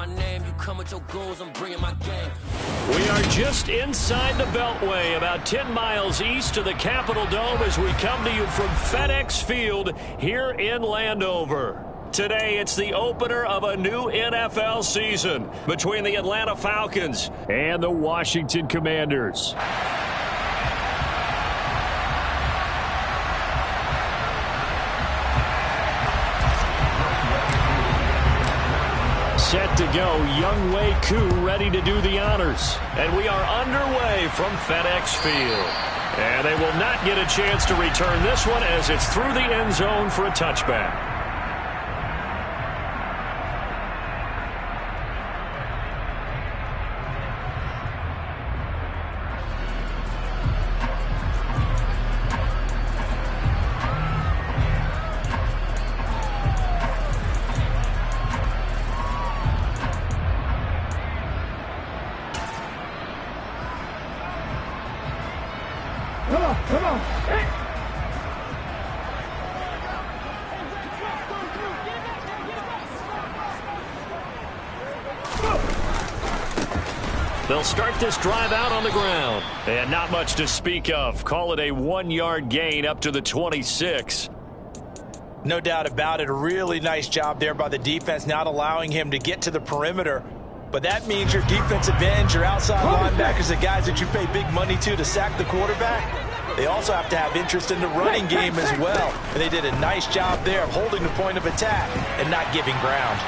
my name. You come with your goals, I'm bringing my game. We are just inside the Beltway, about 10 miles east of the Capitol Dome as we come to you from FedEx Field here in Landover. Today, it's the opener of a new NFL season between the Atlanta Falcons and the Washington Commanders. Set to go, Young Wei Koo ready to do the honors. And we are underway from FedEx Field. And they will not get a chance to return this one as it's through the end zone for a touchback. Come on. Hey. They'll start this drive out on the ground. And not much to speak of. Call it a 1-yard gain up to the 26. No doubt about it. A really nice job there by the defense, not allowing him to get to the perimeter. But that means your defensive ends, your outside linebackers, the guys that you pay big money to sack the quarterback, they also have to have interest in the running game as well. And they did a nice job there of holding the point of attack and not giving ground.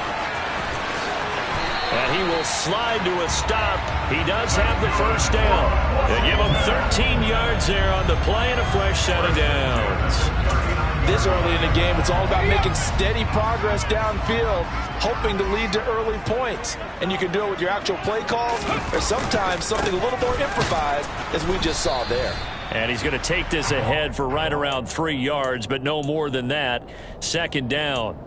And he will slide to a stop. He does have the first down. They give him 13 yards there on the play and a fresh set of downs. This early in the game, it's all about making steady progress downfield, hoping to lead to early points. And you can do it with your actual play calls or sometimes something a little more improvised, as we just saw there. And he's going to take this ahead for right around 3 yards, but no more than that. Second down.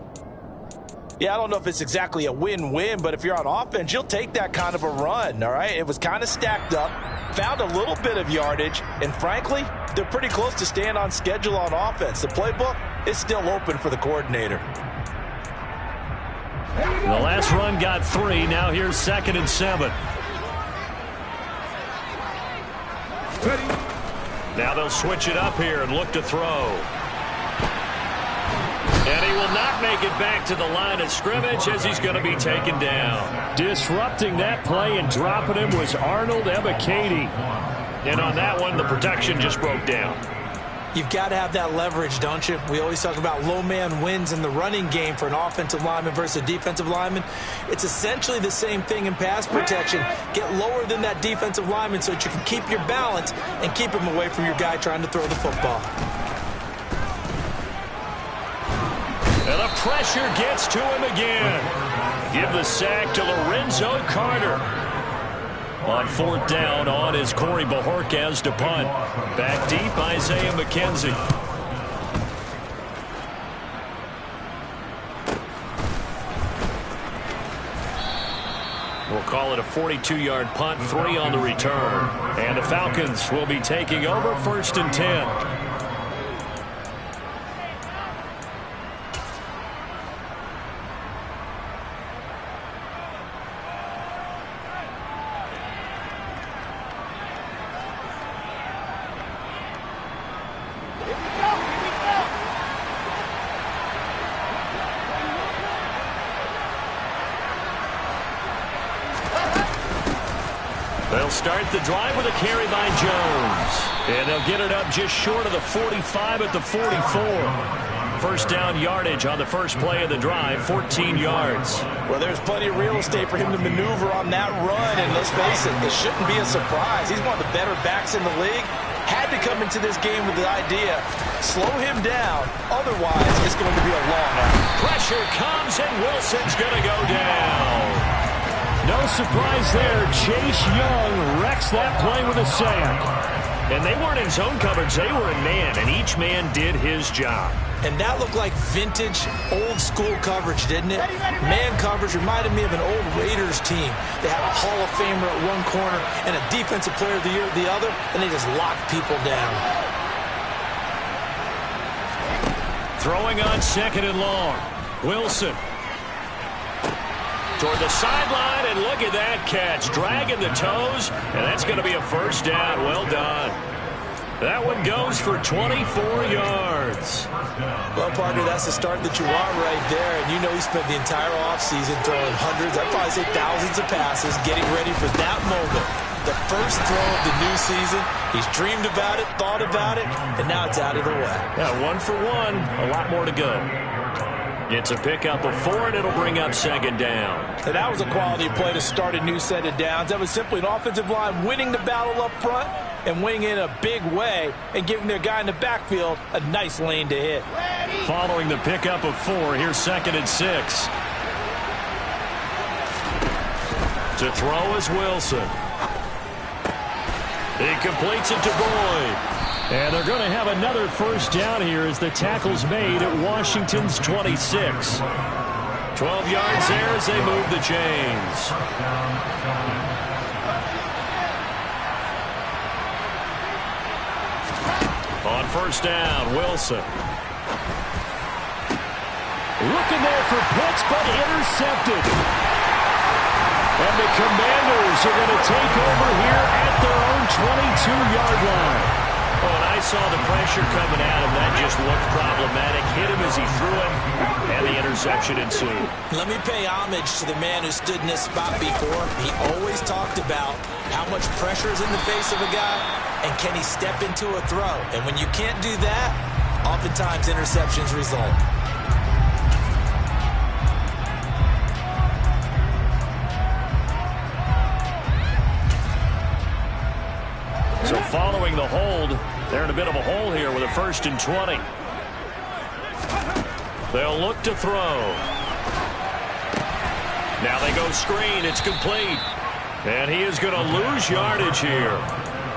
Yeah, I don't know if it's exactly a win-win, but if you're on offense, you'll take that kind of a run, all right? It was kind of stacked up, found a little bit of yardage, and frankly, they're pretty close to staying on schedule on offense. The playbook is still open for the coordinator. The last run got 3. Now here's 2nd and 7. Now they'll switch it up here and look to throw. And he will not make it back to the line of scrimmage as he's going to be taken down. Disrupting that play and dropping him was Arnold Ebiketie. And on that one, the protection just broke down. You've got to have that leverage, don't you? We always talk about low man wins in the running game for an offensive lineman versus a defensive lineman. It's essentially the same thing in pass protection. Get lower than that defensive lineman so that you can keep your balance and keep him away from your guy trying to throw the football. And the pressure gets to him again. Give the sack to Lorenzo Carter. On 4th down, on is Corey Bojorquez to punt. Back deep, Isaiah McKenzie. We'll call it a 42-yard punt, 3 on the return. And the Falcons will be taking over 1st and 10. They'll start the drive with a carry by Jones. And they'll get it up just short of the 45 at the 44. First down yardage on the first play of the drive, 14 yards. Well, there's plenty of real estate for him to maneuver on that run. And let's face it, this shouldn't be a surprise. He's one of the better backs in the league. Had to come into this game with the idea, slow him down. Otherwise, it's going to be a long out. Pressure comes, and Wilson's going to go down. No surprise there. Chase Young wrecks that play with a sack. And they weren't in zone coverage. They were in man, and each man did his job. And that looked like vintage, old-school coverage, didn't it? Man coverage reminded me of an old Raiders team. They had a Hall of Famer at one corner and a Defensive Player of the Year at the other, and they just locked people down. Throwing on 2nd and long. Wilson. toward the sideline, and look at that catch. Dragging the toes, and that's going to be a first down. Well done. That one goes for 24 yards. Well, partner, that's the start that you want right there. And you know he spent the entire offseason throwing hundreds, I'd probably say thousands of passes, getting ready for that moment. The first throw of the new season. He's dreamed about it, thought about it, and now it's out of the way. Yeah, 1 for 1. A lot more to go. It's a pickup of 4, and it'll bring up second down. And that was a quality play to start a new set of downs. That was simply an offensive line winning the battle up front and winning in a big way and giving their guy in the backfield a nice lane to hit. Following the pickup of 4, here's 2nd and 6. To throw is Wilson. He completes it to Boyd. And they're going to have another first down here as the tackle's made at Washington's 26. 12 yards there as they move the chains. On first down, Wilson. Looking there for Pitts, but intercepted. And the Commanders are going to take over here at their own 22-yard line. Oh, and I saw the pressure coming at him. That just looked problematic. Hit him as he threw it, and the interception ensued. Let me pay homage to the man who stood in this spot before. He always talked about how much pressure is in the face of a guy, and can he step into a throw. And when you can't do that, oftentimes interceptions result. So following the hold, they're in a bit of a hole here with a 1st and 20. They'll look to throw. Now they go screen. It's complete. And he is going to lose yardage here.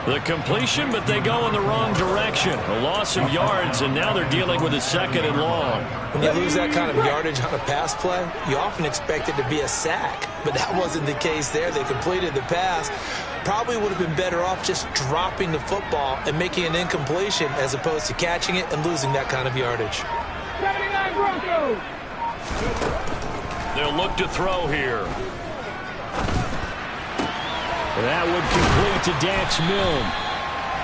The completion, but they go in the wrong direction. A loss of yards, and now they're dealing with a 2nd and long. When you lose that kind of yardage on a pass play, you often expect it to be a sack. But that wasn't the case there. They completed the pass. Probably would have been better off just dropping the football and making an incompletion as opposed to catching it and losing that kind of yardage. 79 Broncos. They'll look to throw here. That would complete to Dax Milne.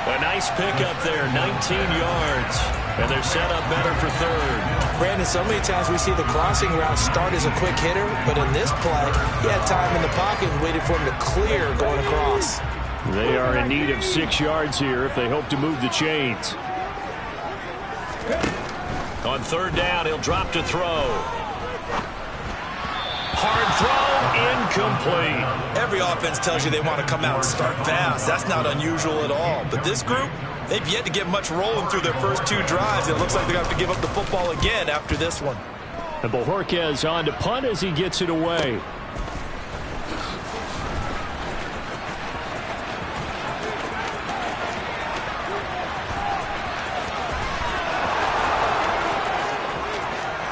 A nice pickup there, 19 yards. And they're set up better for 3rd. Brandon, so many times we see the crossing route start as a quick hitter, but in this play, he had time in the pocket and waited for him to clear going across. They are in need of 6 yards here if they hope to move the chains. On 3rd down, he'll drop to throw. Hard throw, incomplete. Every offense tells you they want to come out and start fast. That's not unusual at all. But this group, they've yet to get much rolling through their first 2 drives. It looks like they're going to have to give up the football again after this one. And Bojorquez on to punt as he gets it away.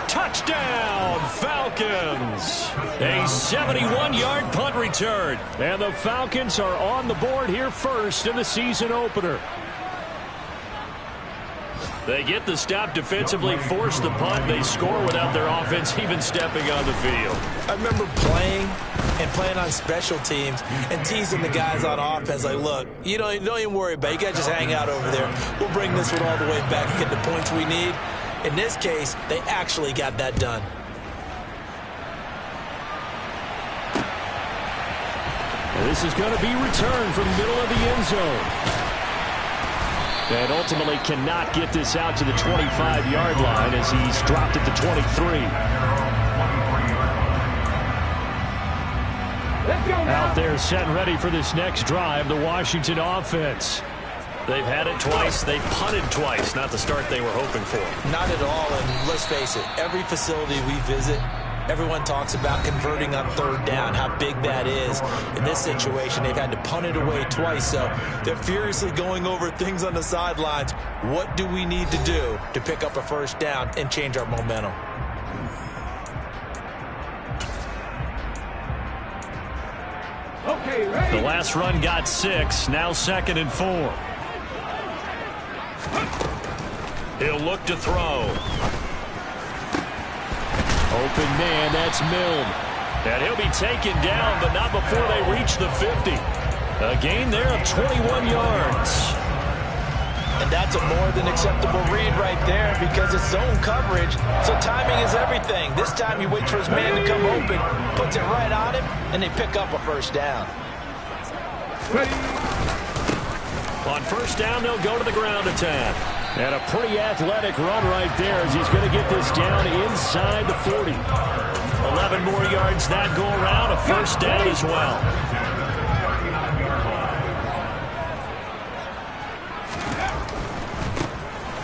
Touchdown, Falcons! A 71-yard punt return. And the Falcons are on the board here first in the season opener. They get the stop defensively, force the punt. They score without their offense even stepping on the field. I remember playing on special teams and teasing the guys on offense like, look, you don't even worry about it. You guys just hang out over there. We'll bring this one all the way back and get the points we need. In this case, they actually got that done. This is going to be returned from the middle of the end zone. And ultimately cannot get this out to the 25-yard line as he's dropped at the 23. Out there set and ready for this next drive, the Washington offense. They've had it twice. They've punted twice. Not the start they were hoping for. Not at all, and let's face it, every facility we visit, everyone talks about converting on 3rd down, how big that is. In this situation, they've had to punt it away twice, so they're furiously going over things on the sidelines. What do we need to do to pick up a first down and change our momentum? Okay, ready? The last run got 6. Now 2nd and 4. He'll look to throw. Open man, that's Milne. And he'll be taken down, but not before they reach the 50. A gain there of 21 yards. And that's a more than acceptable read right there because it's zone coverage, so timing is everything. This time he waits for his man to come open, puts it right on him, and they pick up a first down. On first down, they'll go to the ground attack. And a pretty athletic run right there as he's going to get this down inside the 40. 11 more yards that go around, a first down as well.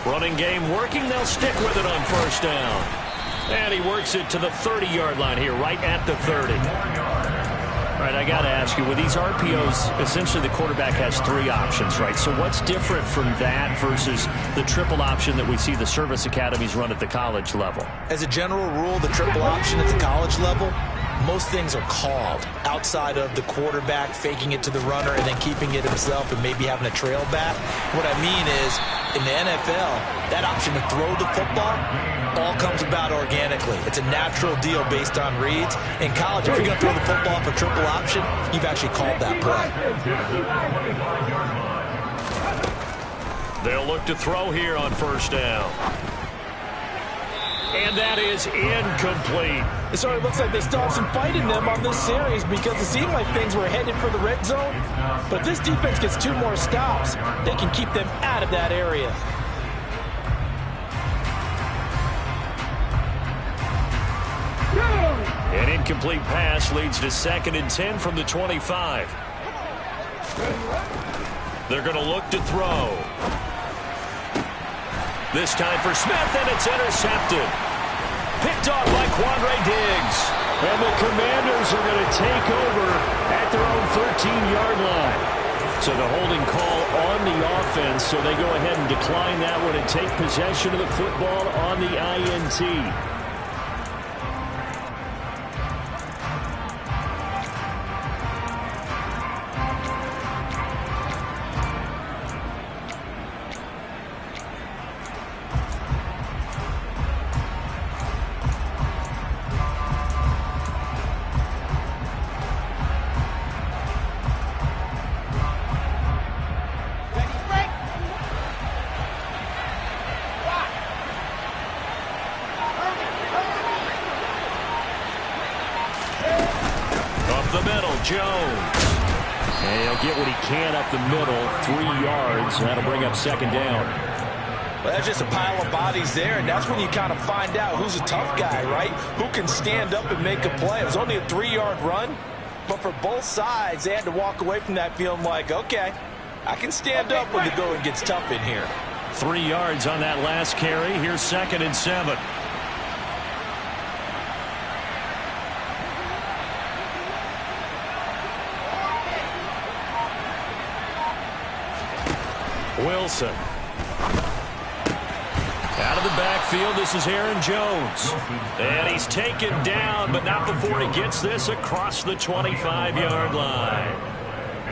Running game working. They'll stick with it on first down. And he works it to the 30-yard line here, right at the 30. All right, I got to ask you, with these RPOs, essentially the quarterback has three options, right? So what's different from that versus the triple option that we see the service academies run at the college level? As a general rule, the triple option at the college level, most things are called outside of the quarterback faking it to the runner and then keeping it himself and maybe having a trail back. What I mean is, in the NFL, that option to throw the football all comes about organically. It's a natural deal based on reads. In college, if you're going to throw the football for triple option, you've actually called that play. They'll look to throw here on first down. And that is incomplete. It sort of looks like they still have some fight in them on this series because it seemed like things were headed for the red zone. But this defense gets 2 more stops. They can keep them out of that area. An incomplete pass leads to 2nd and 10 from the 25. They're going to look to throw. This time for Smith, and it's intercepted. Picked off by Quandre Diggs. And the Commanders are going to take over at their own 13-yard line. So the holding call on the offense, so they go ahead and decline that one and take possession of the football on the INT. Jones. And he'll get what he can up the middle, 3 yards. That'll bring up 2nd down. Well, that's just a pile of bodies there, and that's when you kind of find out who's a tough guy, right? Who can stand up and make a play. It was only a 3-yard run, but for both sides, they had to walk away from that feeling like, okay, I can stand up when the going gets tough in here. 3 yards on that last carry. Here's 2nd and 7. Wilson. Out of the backfield, this is Aaron Jones. And he's taken down, but not before he gets this across the 25-yard line.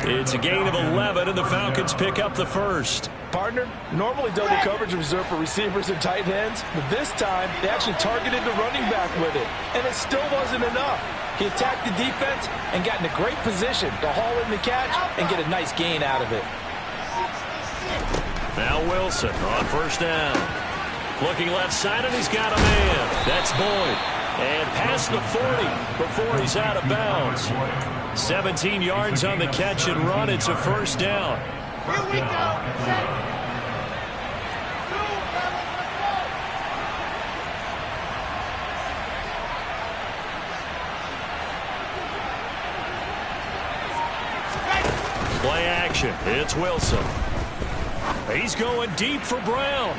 It's a gain of 11, and the Falcons pick up the first. Partner, normally double coverage is reserved for receivers and tight ends, but this time they actually targeted the running back with it, and it still wasn't enough. He attacked the defense and got in a great position to haul in the catch and get a nice gain out of it. Now Wilson on first down. Looking left side, and he's got a man. That's Boyd. And past the 40 before he's out of bounds. 17 yards on the catch and run. It's a first down. Here we go. Play action. It's Wilson. He's going deep for Brown.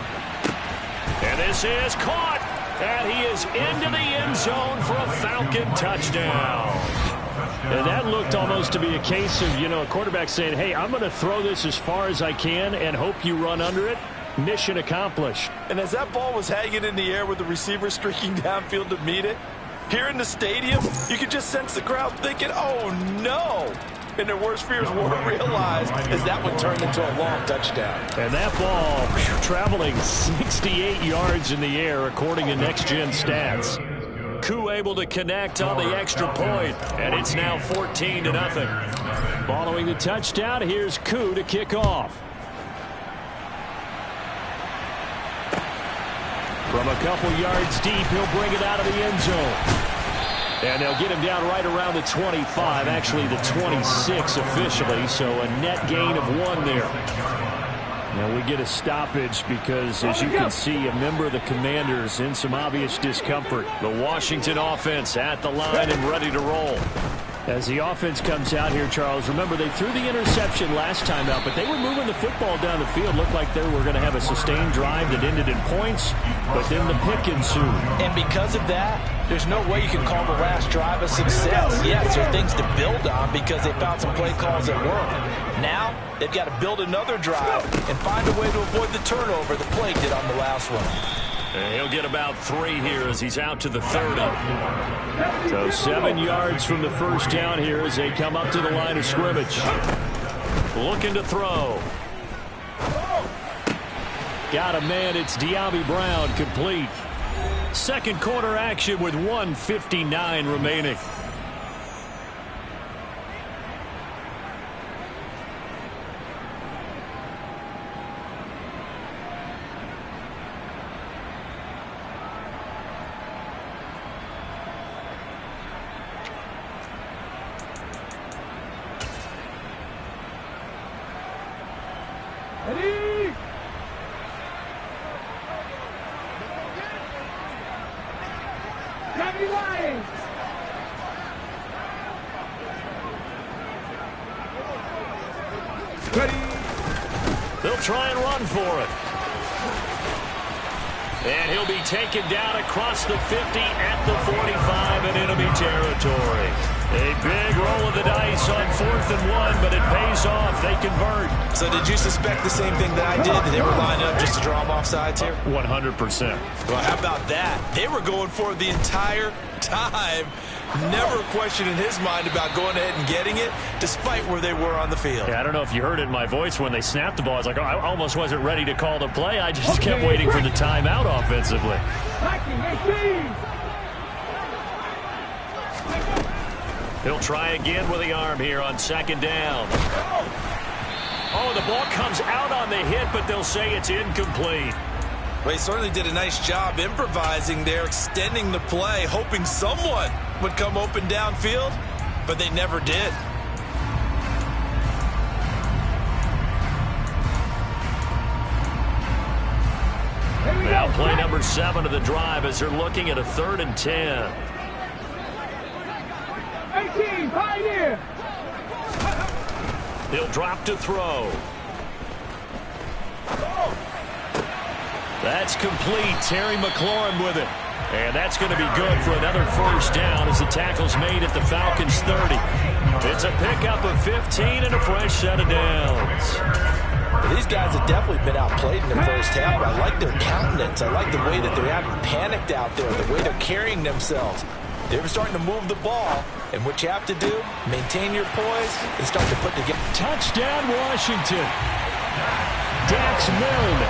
And this is caught. And he is into the end zone for a Falcon touchdown. And that looked almost to be a case of, a quarterback saying, hey, I'm going to throw this as far as I can and hope you run under it. Mission accomplished. And as that ball was hanging in the air with the receiver streaking downfield to meet it, here in the stadium, you could just sense the crowd thinking, oh, no. And their worst fears were realized as that one turned into a long touchdown. And that ball traveling 68 yards in the air, according to Next Gen Stats. Koo able to connect on the extra point, and it's now 14-0. Following the touchdown, here's Koo to kick off. From a couple yards deep, he'll bring it out of the end zone. And they'll get him down right around the 25, actually the 26 officially, so a net gain of 1 there. Now we get a stoppage because, as you can see, a member of the Commanders in some obvious discomfort. The Washington offense at the line and ready to roll. As the offense comes out here, Charles, remember they threw the interception last time out, but they were moving the football down the field. Looked like they were going to have a sustained drive that ended in points, but then the pick ensued. And because of that, there's no way you can call the last drive a success. Yes, there are things to build on because they found some play calls that work. Now, they've got to build another drive and find a way to avoid the turnover the play did on the last one. And he'll get about 3 here as he's out to the 30. So 7 yards from the first down here as they come up to the line of scrimmage. Looking to throw. Got a man, it's De'Ami Brown, complete. Second quarter action with 1:59 remaining. They'll try and run for it. And he'll be taken down across the 50 at the 45 in enemy territory. A big roll of the dice on 4th and 1, but it pays off. They convert. So did you suspect the same thing that I did, that they were lining up just to draw them off sides here? 100%. Well, how about that? They were going for it the entire time. Never a question in his mind about going ahead and getting it, despite where they were on the field. Yeah, I don't know if you heard it in my voice when they snapped the ball. I was like, oh, I almost wasn't ready to call the play. I just kept waiting for the timeout offensively. He'll try again with the arm here on 2nd down. Oh, the ball comes out on the hit, but they'll say it's incomplete. Well, he certainly did a nice job improvising there, extending the play, hoping someone would come open downfield, but they never did. Now play number 7 of the drive as they're looking at a 3rd and 10. 18, Pioneer. He'll drop to throw. That's complete. Terry McLaurin with it. And that's going to be good for another first down as the tackle's made at the Falcons 30. It's a pickup of 15 and a fresh set of downs. Well, these guys have definitely been outplayed in the first half. I like their countenance. I like the way that they haven't panicked out there, the way they're carrying themselves. They're starting to move the ball, and what you have to do, maintain your poise and start to put together. Touchdown, Washington. Dax Milne,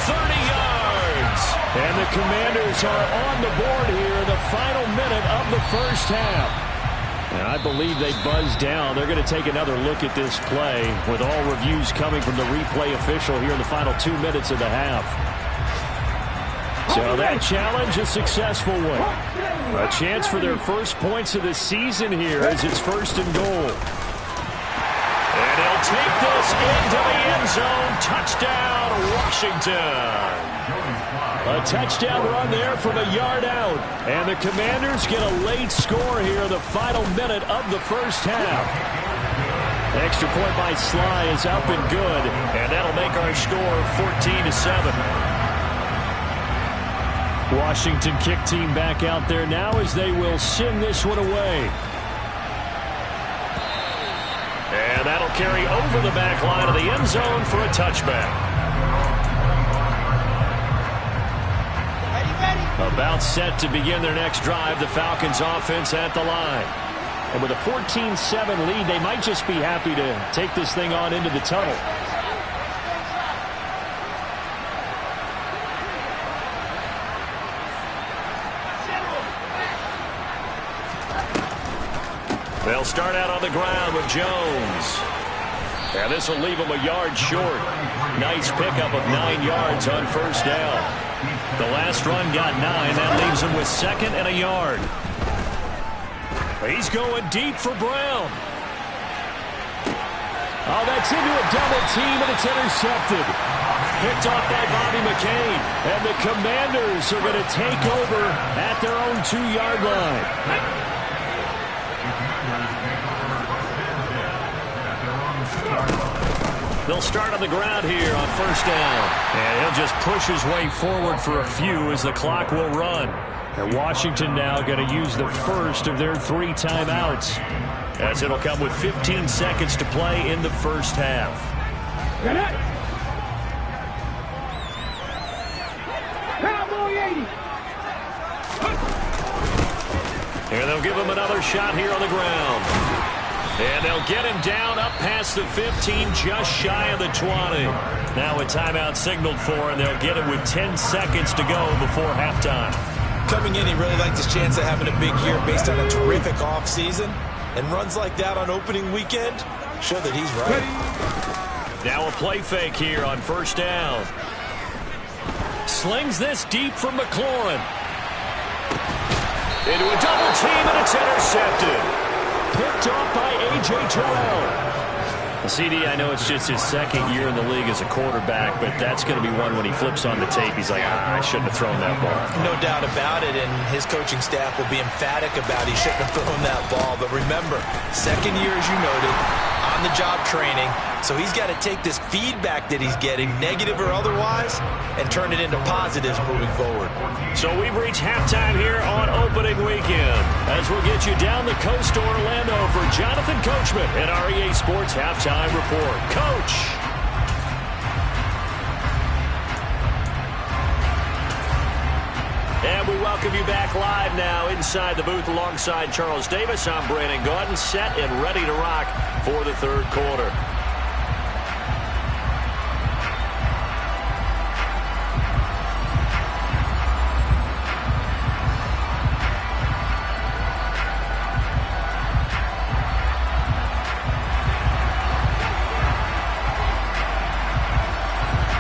30 yards. And the Commanders are on the board here in the final minute of the first half. And I believe they buzzed down. They're going to take another look at this play with all reviews coming from the replay official here in the final 2 minutes of the half. So that challenge, a successful one. A chance for their first points of the season here as it's 1st and goal. And he'll take this into the end zone. Touchdown, Washington. A touchdown run there from a yard out. And the Commanders get a late score here in the final minute of the first half. Extra point by Sly is up and good. And that'll make our score 14-7. Washington kick team back out there now as they will send this one away. And that'll carry over the back line of the end zone for a touchback. About set to begin their next drive, the Falcons offense at the line. And with a 14-7 lead, they might just be happy to take this thing on into the tunnel. They'll start out on the ground with Jones. And this will leave him a yard short. Nice pickup of 9 yards on first down. The last run got 9. That leaves him with 2nd and a yard. He's going deep for Brown. Oh, that's into a double team, and it's intercepted. Picked off by Bobby McCain. And the Commanders are going to take over at their own 2-yard line. They'll start on the ground here on first down. And he'll just push his way forward for a few as the clock will run. And Washington now going to use the first of their 3 timeouts, as it'll come with 15 seconds to play in the first half. And they'll give him another shot here on the ground. And they'll get him down up past the 15, just shy of the 20. Now a timeout signaled for, and they'll get him with 10 seconds to go before halftime. Coming in, he really liked his chance of having a big year based on a terrific offseason. And runs like that on opening weekend show that he's right. Now a play fake here on first down. Slings this deep from McLaurin. Into a double team, and it's intercepted. Picked off by A.J. Terrell. CD, I know it's just his 2nd year in the league as a quarterback, but that's going to be one when he flips on the tape. He's like, I shouldn't have thrown that ball. No doubt about it, and his coaching staff will be emphatic about he shouldn't have thrown that ball. But remember, 2nd year, as you noted, on-the-job training. So he's got to take this feedback that he's getting, negative or otherwise, and turn it into positives moving forward. So we've reached halftime here on opening weekend, as we'll get you down the coast to Orlando for Jonathan Coachman at our EA Sports Halftime Report. Coach! And we welcome you back live now inside the booth alongside Charles Davis. I'm Brandon Gaudin, set and ready to rock for the third quarter.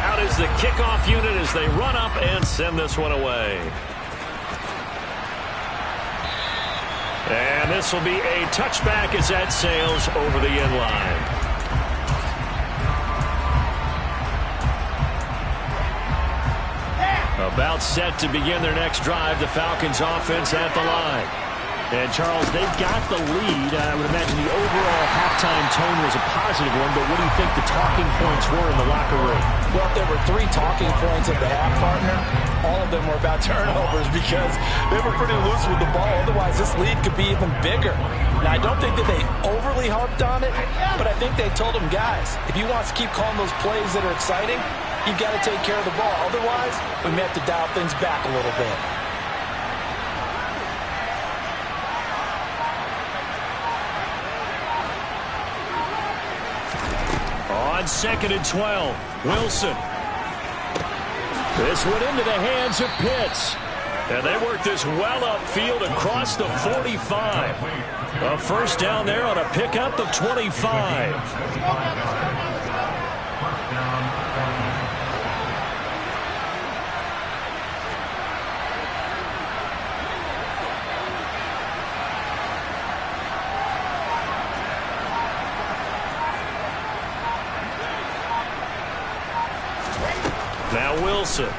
Out is the kickoff unit as they run up and send this one away. And this will be a touchback as that sails over the end line. About set to begin their next drive, the Falcons offense at the line. And, Charles, they've got the lead. I would imagine the overall halftime tone was a positive one, but what do you think the talking points were in the locker room? Well, if there were 3 talking points at the half, partner, all of them were about turnovers because they were pretty loose with the ball. Otherwise, this lead could be even bigger. Now, I don't think that they overly harped on it, but I think they told them, guys, if you want to keep calling those plays that are exciting, you've got to take care of the ball. Otherwise, we may have to dial things back a little bit. On 2nd and 12, Wilson. This went into the hands of Pitts. And they work this well upfield across the 45. A first down there on a pickup of 25. Now Wilson.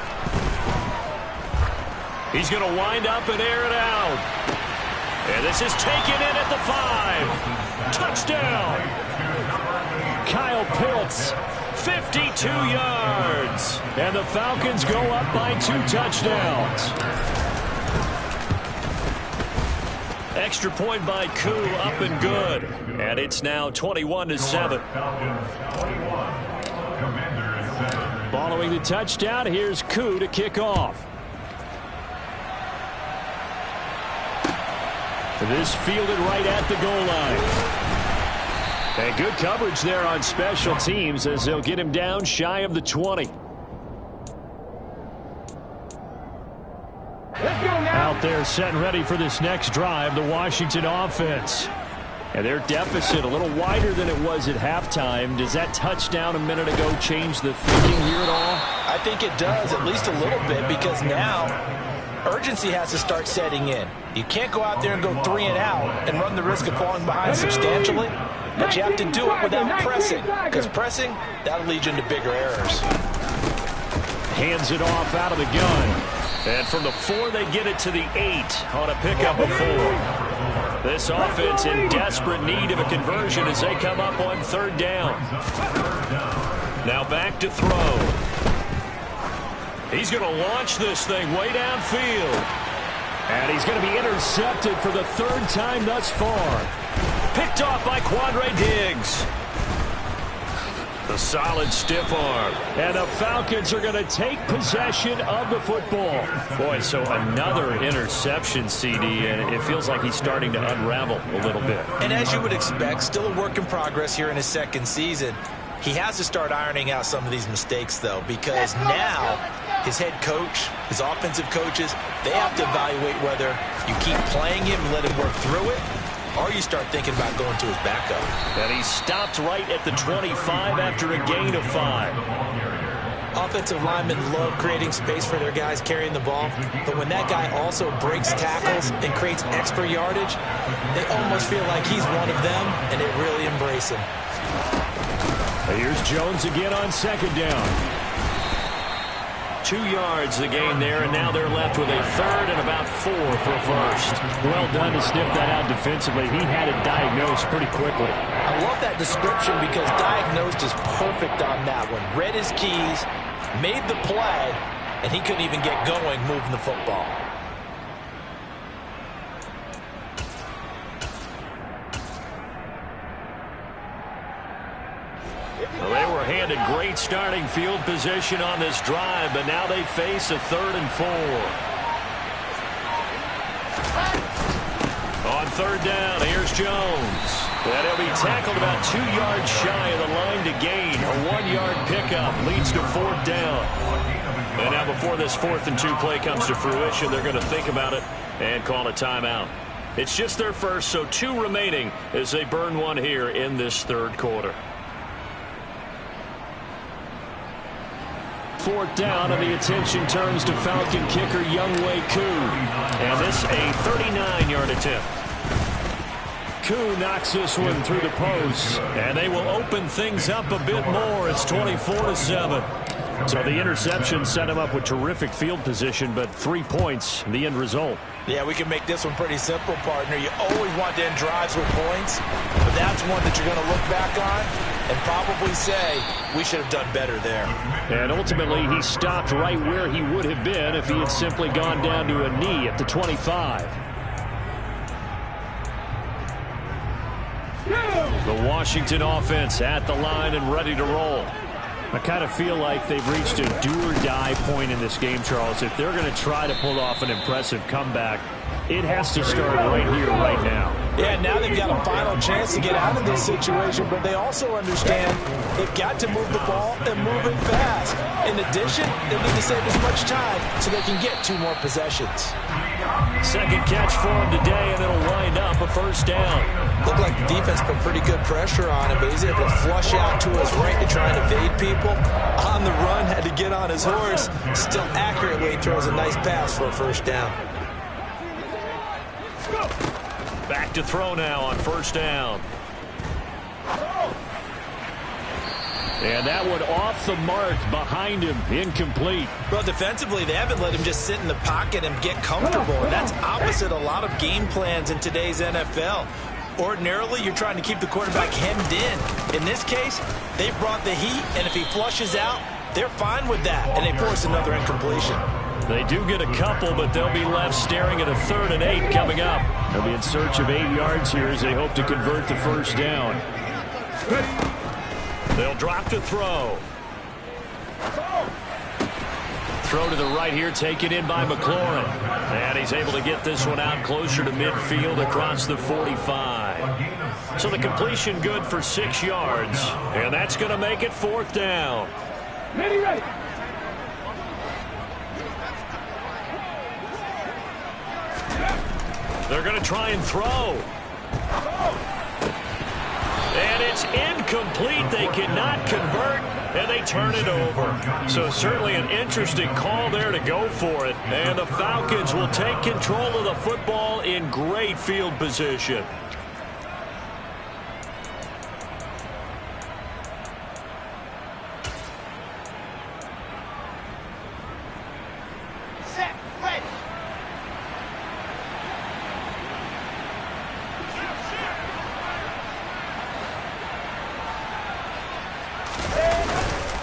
He's going to wind up and air it out. And this is taken in at the 5. Touchdown. Kyle Pitts, 52 yards. And the Falcons go up by 2 touchdowns. Extra point by Koo, up and good. And it's now 21-7. Following the touchdown, here's Koo to kick off. This fielded right at the goal line. And good coverage there on special teams as they'll get him down shy of the 20. Out there set and ready for this next drive, the Washington offense. And their deficit a little wider than it was at halftime. Does that touchdown a minute ago change the thinking here at all? I think it does, at least a little bit, because now urgency has to start setting in. You can't go out there and go 3 and out and run the risk of falling behind substantially, but you have to do it without pressing, because pressing, that'll lead you into bigger errors. Hands it off out of the gun. And from the 4, they get it to the 8 on a pickup of 4. This offense in desperate need of a conversion as they come up on 3rd down. Now back to throw. He's going to launch this thing way downfield. And he's going to be intercepted for the 3rd time thus far. Picked off by Quandre Diggs. The solid stiff arm. And the Falcons are going to take possession of the football. Boy, so another interception, CD, and it feels like he's starting to unravel a little bit. And as you would expect, still a work in progress here in his 2nd season. He has to start ironing out some of these mistakes, though, because now his head coach, his offensive coaches, they have to evaluate whether you keep playing him and let him work through it, or you start thinking about going to his backup. And he stopped right at the 25 after a gain of 5. Offensive linemen love creating space for their guys carrying the ball, but when that guy also breaks tackles and creates extra yardage, they almost feel like he's one of them, and they really embrace him. Here's Jones again on 2nd down. 2 yards the gain there, and now they're left with a 3rd and about 4 for a first. Well done to sniff that out defensively. He had it diagnosed pretty quickly. I love that description because diagnosed is perfect on that one. Read his keys, made the play, and he couldn't even get going moving the football. Well, they were handed great starting field position on this drive, but now they face a 3rd and 4. On 3rd down, here's Jones. And he'll be tackled about 2 yards shy of the line to gain. A 1-yard pickup leads to 4th down. And now before this 4th and 2 play comes to fruition, they're going to think about it and call a timeout. It's just their first, so 2 remaining as they burn one here in this 3rd quarter. 4th down, and the attention turns to Falcon kicker Younghoe Koo. And this a 39-yard attempt. Koo knocks this one through the post, and they will open things up a bit more. It's 24-7. So the interception set him up with terrific field position, but 3 points, the end result. Yeah, we can make this one pretty simple, partner. You always want to end drives with points, but that's one that you're going to look back on and probably say, we should have done better there. And ultimately, he stopped right where he would have been if he had simply gone down to a knee at the 25. The Washington offense at the line and ready to roll. I kind of feel like they've reached a do-or-die point in this game, Charles. If they're going to try to pull off an impressive comeback, it has to start right here, right now. Yeah, now they've got a final chance to get out of this situation, but they also understand they've got to move the ball and move it fast. In addition, they need to save as much time so they can get 2 more possessions. 2nd catch for him today, and it'll wind up a 1st down. Looked like the defense put pretty good pressure on him, but he's able to flush out to his right to try and evade people. On the run, had to get on his horse. Still accurately throws a nice pass for a 1st down. Back to throw now on 1st down. And that one off the mark behind him, incomplete. Well, defensively, they haven't let him just sit in the pocket and get comfortable. And that's opposite a lot of game plans in today's NFL. Ordinarily, you're trying to keep the quarterback hemmed in. In this case, they brought the heat, and if he flushes out, they're fine with that, and they force another incompletion. They do get a couple, but they'll be left staring at a 3rd and 8 coming up. They'll be in search of 8 yards here as they hope to convert the 1st down. They'll drop to throw. Throw to the right here, taken in by McLaurin. And he's able to get this one out closer to midfield across the 45. So the completion good for 6 yards. And that's going to make it 4th down. Ready. They're going to try and throw. And it's incomplete. They cannot convert, and they turn it over. So certainly an interesting call there to go for it. And the Falcons will take control of the football in great field position.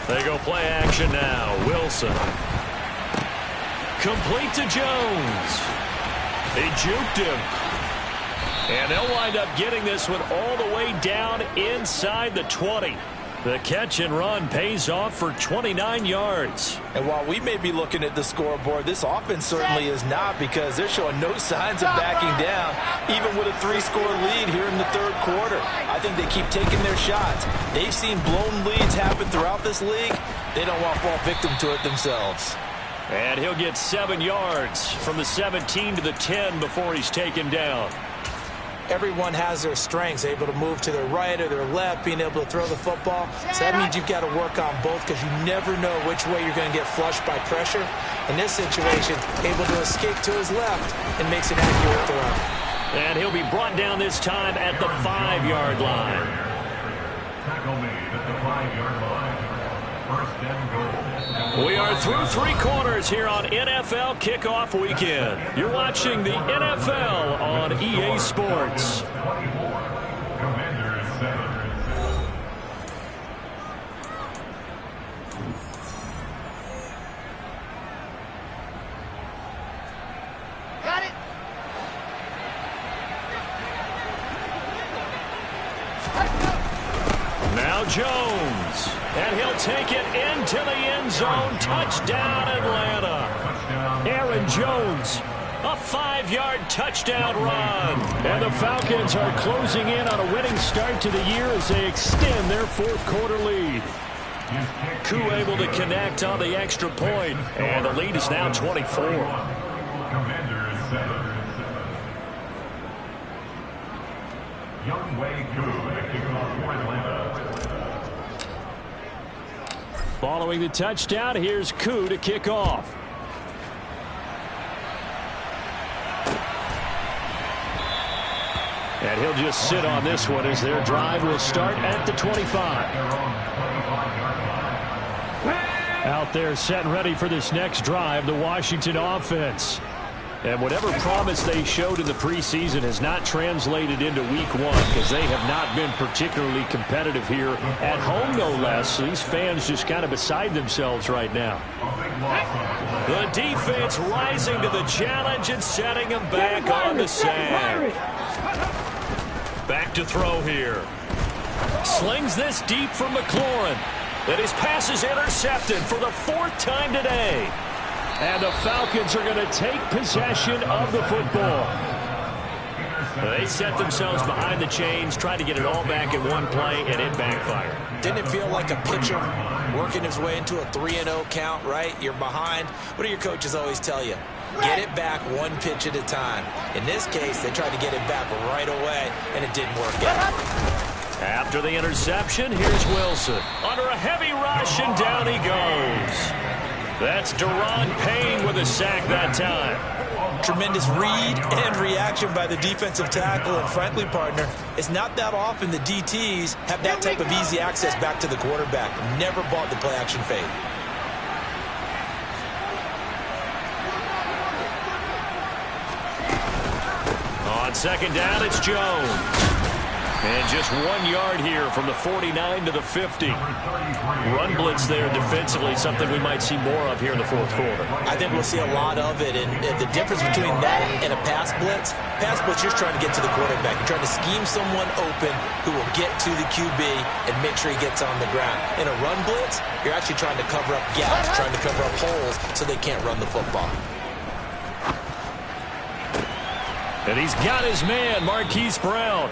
They go play action now. Wilson. Complete to Jones. He juked him. And they'll wind up getting this one all the way down inside the 20. The catch and run pays off for 29 yards. And while we may be looking at the scoreboard, this offense certainly is not, because they're showing no signs of backing down, even with a 3-score lead here in the third quarter. I think they keep taking their shots. They've seen blown leads happen throughout this league. They don't want to fall victim to it themselves. And he'll get 7 yards from the 17 to the 10 before he's taken down. Everyone has their strengths, able to move to their right or their left, being able to throw the football. So that means you've got to work on both, because you never know which way you're going to get flushed by pressure. In this situation, able to escape to his left and makes an accurate throw. And he'll be brought down this time at the 5-yard line. Tackle made at the 5-yard line. First and goal. We are through 3 quarters here on NFL Kickoff Weekend. You're watching the NFL on EA Sports. 24. Commanders 7. Got it. Now Jones. And he'll take it into the end zone. Touchdown, Atlanta. Aaron Jones, a 5-yard touchdown run. And the Falcons are closing in on a winning start to the year as they extend their 4th quarter lead. Koo able to connect on the extra point, and the lead is now 24. Commanders 7. Young Wei Koo to kick off for Atlanta. Following the touchdown, here's Koo to kick off. And he'll just sit on this one as their drive will start at the 25. Out there set and ready for this next drive, the Washington offense. And whatever promise they showed in the preseason has not translated into week 1, because they have not been particularly competitive here at home, no less. So these fans just kind of beside themselves right now. The defense rising to the challenge and setting them back on the sack. Back to throw here. Slings this deep from McLaurin. And his pass is intercepted for the 4th time today. And the Falcons are going to take possession of the football. They set themselves behind the chains, trying to get it all back in one play, and it backfired. Didn't it feel like a pitcher working his way into a 3-0 count, right? You're behind. What do your coaches always tell you? Get it back 1 pitch at a time. In this case, they tried to get it back right away, and it didn't work out. After the interception, here's Wilson. Under a heavy rush, and down he goes. That's Deron Payne with a sack that time. Tremendous read and reaction by the defensive tackle, and frankly, partner, it's not that often the DTs have that type of easy access back to the quarterback. Never bought the play-action fade. On second down, it's Jones. And just 1 yard here from the 49 to the 50. Run blitz there defensively, something we might see more of here in the 4th quarter. I think we'll see a lot of it, and the difference between that and a pass blitz, you're trying to get to the quarterback. You're trying to scheme someone open who will get to the QB and make sure he gets on the ground. In a run blitz, you're actually trying to cover up gaps, trying to cover up holes so they can't run the football. And he's got his man, Marquise Brown.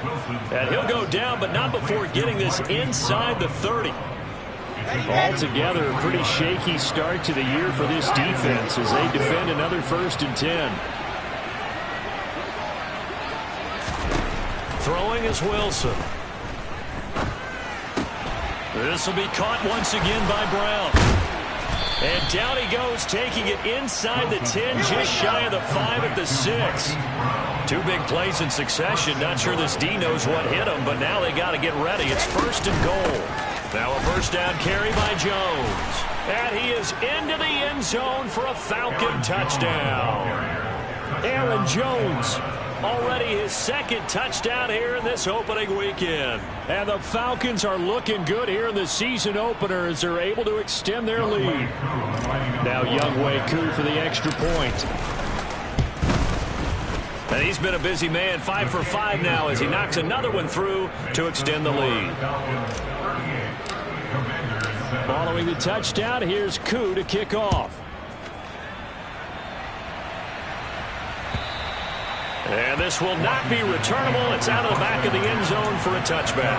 And he'll go down, but not before getting this inside the 30. Altogether, a pretty shaky start to the year for this defense as they defend another 1st and 10. Throwing is Wilson. This will be caught once again by Brown. And down he goes, taking it inside the 10, just shy of the 5 at the 6. 2 big plays in succession. Not sure this D knows what hit him, but now they got to get ready. It's 1st and goal. Now a first down carry by Jones. And he is into the end zone for a Falcon touchdown. Aaron Jones, already his 2nd touchdown here in this opening weekend. And the Falcons are looking good here in the season opener as they're able to extend their lead. Now Younghoe Koo for the extra point. And he's been a busy man, 5 for 5 now as he knocks another one through to extend the lead. Following the touchdown, here's Koo to kick off. And this will not be returnable. It's out of the back of the end zone for a touchback.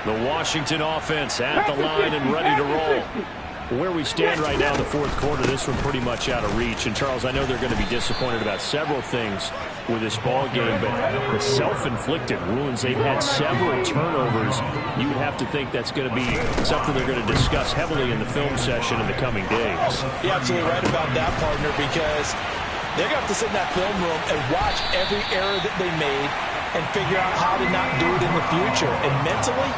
The Washington offense at the line and ready to roll. Where we stand right now in the 4th quarter, this one pretty much out of reach. And, Charles, I know they're going to be disappointed about several things with this ball game, but the self-inflicted wounds, they've had several turnovers. You would have to think that's going to be something they're going to discuss heavily in the film session in the coming days. You're absolutely right about that, partner, because they're going to have to sit in that film room and watch every error that they made and figure out how to not do it in the future. And mentally,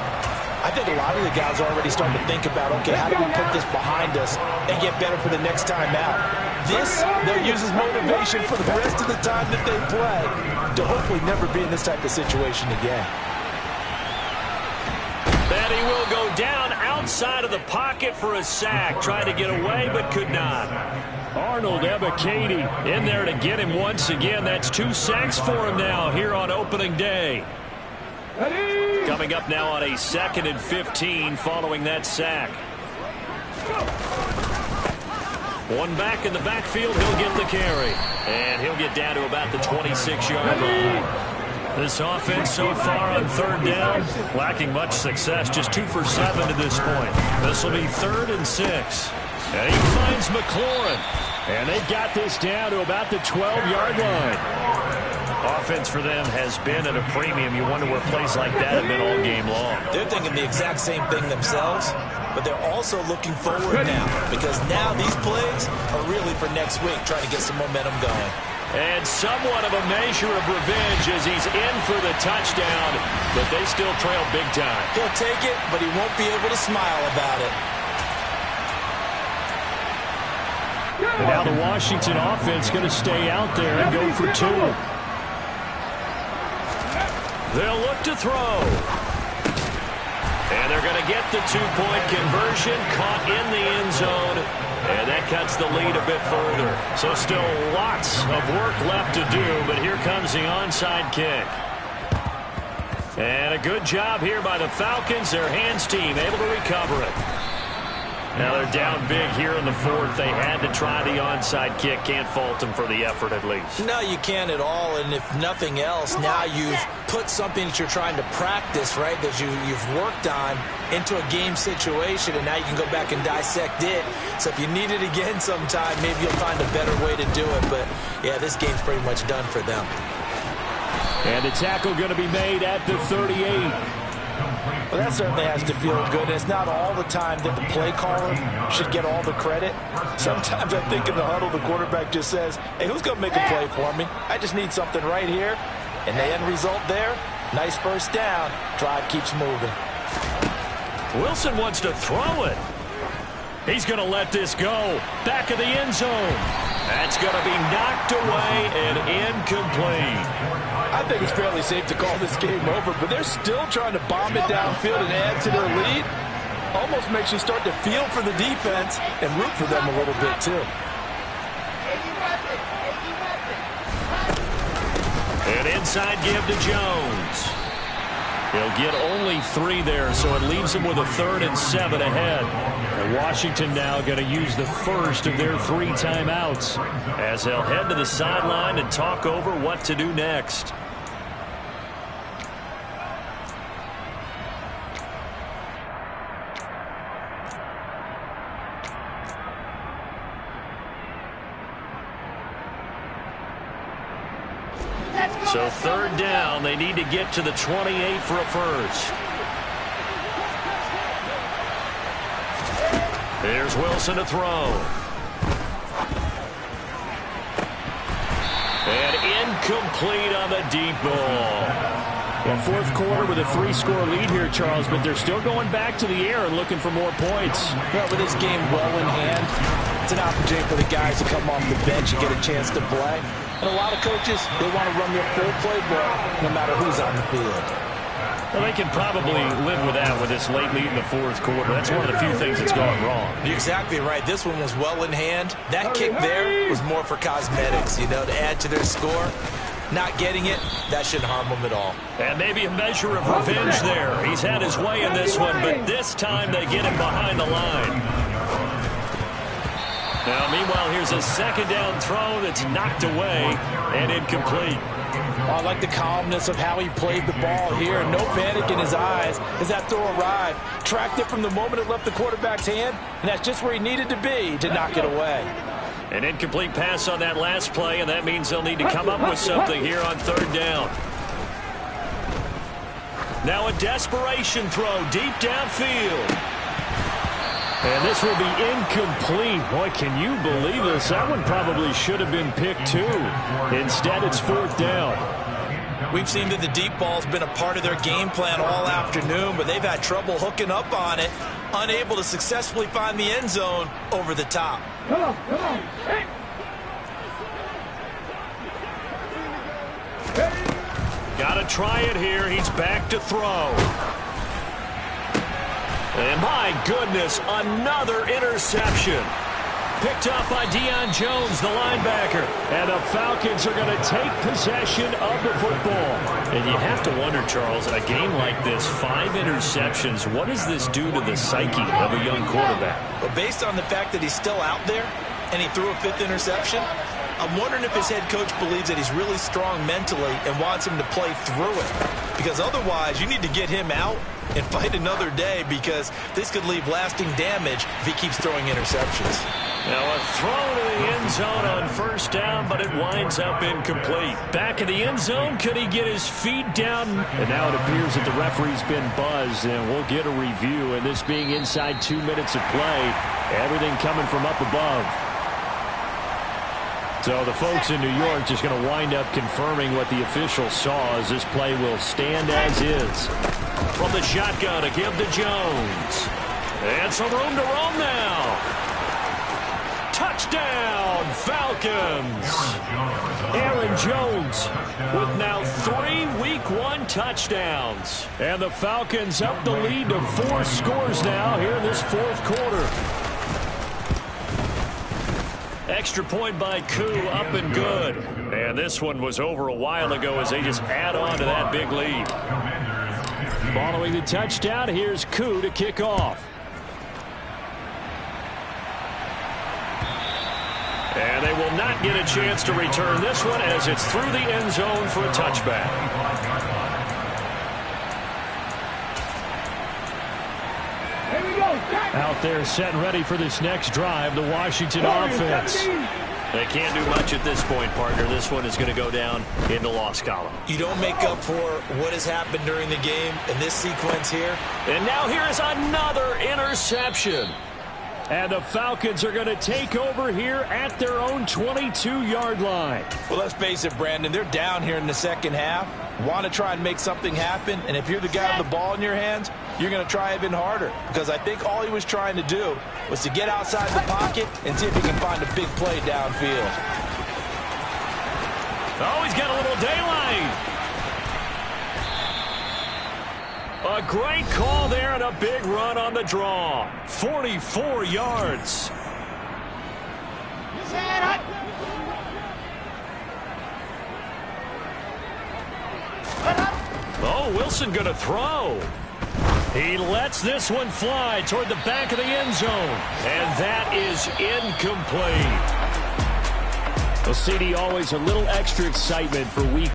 I think a lot of the guys are already starting to think about, okay, how do we put this behind us and get better for the next time out? This, they'll use as motivation for the rest of the time that they play to hopefully never be in this type of situation again. And he will go down outside of the pocket for a sack. Tried to get away, but could not. Arnold Ebiketie in there to get him once again. That's 2 sacks for him now here on opening day. Coming up now on a 2nd and 15 following that sack. One back in the backfield, he'll get the carry. And he'll get down to about the 26-yard line. This offense so far on 3rd down, lacking much success, just 2 for 7 to this point. This will be 3rd and 6. And he finds McLaurin. And they got this down to about the 12-yard line. Offense for them has been at a premium. You wonder where plays like that have been all game long. They're thinking the exact same thing themselves, but they're also looking forward now because now these plays are really for next week, trying to get some momentum going. And somewhat of a measure of revenge as he's in for the touchdown, but they still trail big time. He'll take it, but he won't be able to smile about it. And now the Washington offense going to stay out there and go for 2. They'll look to throw. And they're going to get the 2-point conversion, caught in the end zone. And that cuts the lead a bit further. So still lots of work left to do, but here comes the onside kick. And a good job here by the Falcons. Their hands team able to recover it. Now they're down big here in the 4th. They had to try the onside kick. Can't fault them for the effort at least. No, you can't at all. And if nothing else, now you've put something that you're trying to practice, right, that you've worked on into a game situation, and now you can go back and dissect it. So if you need it again sometime, maybe you'll find a better way to do it. But, yeah, this game's pretty much done for them. And the tackle going to be made at the 38. Well, that certainly has to feel good. It's not all the time that the play caller should get all the credit. Sometimes I think in the huddle, the quarterback just says, hey, who's going to make a play for me? I just need something right here. And the end result there, nice first down. Drive keeps moving. Wilson wants to throw it. He's going to let this go. Back of the end zone. That's going to be knocked away and incomplete. I think it's fairly safe to call this game over, but they're still trying to bomb it downfield and add to their lead. Almost makes you start to feel for the defense and root for them a little bit, too. An inside give to Jones. He'll get only 3 there, so it leaves him with a 3rd and 7 ahead. And Washington now going to use the first of their 3 timeouts as they'll head to the sideline and talk over what to do next. So third down, they need to get to the 28 for a first. Here's Wilson to throw. And incomplete on the deep ball. Well, fourth quarter with a 3-score lead here, Charles, but they're still going back to the air and looking for more points. Well, with this game well in hand, it's an opportunity for the guys to come off the bench and get a chance to play. And a lot of coaches, they want to run their full playbook no matter who's on the field. Well, they can probably live with that with this late lead in the fourth quarter. That's one of the few things that's gone wrong. You're exactly right. This one was well in hand. That kick there was more for cosmetics, you know, to add to their score. Not getting it, that shouldn't harm them at all. And maybe a measure of revenge there. He's had his way in this one, but this time they get him behind the line. Now, meanwhile, here's a second down throw that's knocked away and incomplete. I like the calmness of how he played the ball here. No panic in his eyes as that throw arrived. Tracked it from the moment it left the quarterback's hand, and that's just where he needed to be to knock it away. An incomplete pass on that last play, and that means they'll need to come up with something here on third down. Now a desperation throw deep downfield. And this will be incomplete. Boy, can you believe this? That one probably should have been picked too. Instead, it's fourth down. We've seen that the deep ball's been a part of their game plan all afternoon, but they've had trouble hooking up on it, unable to successfully find the end zone over the top. Come on. Hey. Got to try it here. He's back to throw. And my goodness, another interception. Picked off by Deion Jones, the linebacker. And the Falcons are going to take possession of the football. And you have to wonder, Charles, a game like this, 5 interceptions, what does this do to the psyche of a young quarterback? Well, based on the fact that he's still out there and he threw a 5th interception, I'm wondering if his head coach believes that he's really strong mentally and wants him to play through it. Because otherwise, you need to get him out and fight another day, because this could leave lasting damage if he keeps throwing interceptions. Now a throw to the end zone on first down, but it winds up incomplete. Back in the end zone, could he get his feet down? And now it appears that the referee's been buzzed, and we'll get a review. And this being inside 2 minutes of play, everything coming from up above. So the folks in New York just going to wind up confirming what the official saw, as this play will stand as is. From the shotgun to give to Jones. And some room to roam now. Touchdown, Falcons. Aaron Jones with now 3 Week 1 touchdowns. And the Falcons up the lead to 4 scores now here in this fourth quarter. Extra point by Koo, up and good. And this one was over a while ago as they just add on to that big lead. Following the touchdown, here's Koo to kick off. And they will not get a chance to return this one as it's through the end zone for a touchback. Out there set and ready for this next drive, the Washington offense. They can't do much at this point, partner. This one is going to go down in the loss column. You don't make up for what has happened during the game in this sequence here. And now here is another interception. And the Falcons are going to take over here at their own 22-yard line. Well, let's face it, Brandon, they're down here in the second half. Want to try and make something happen, and if you're the guy with the ball in your hands, you're going to try even harder, because I think all he was trying to do was to get outside the pocket and see if he can find a big play downfield. Oh, he's got a little daylight. A great call there and a big run on the draw. 44 yards. Oh, Wilson going to throw. He lets this one fly toward the back of the end zone. And that is incomplete. Well, CD, always a little extra excitement for week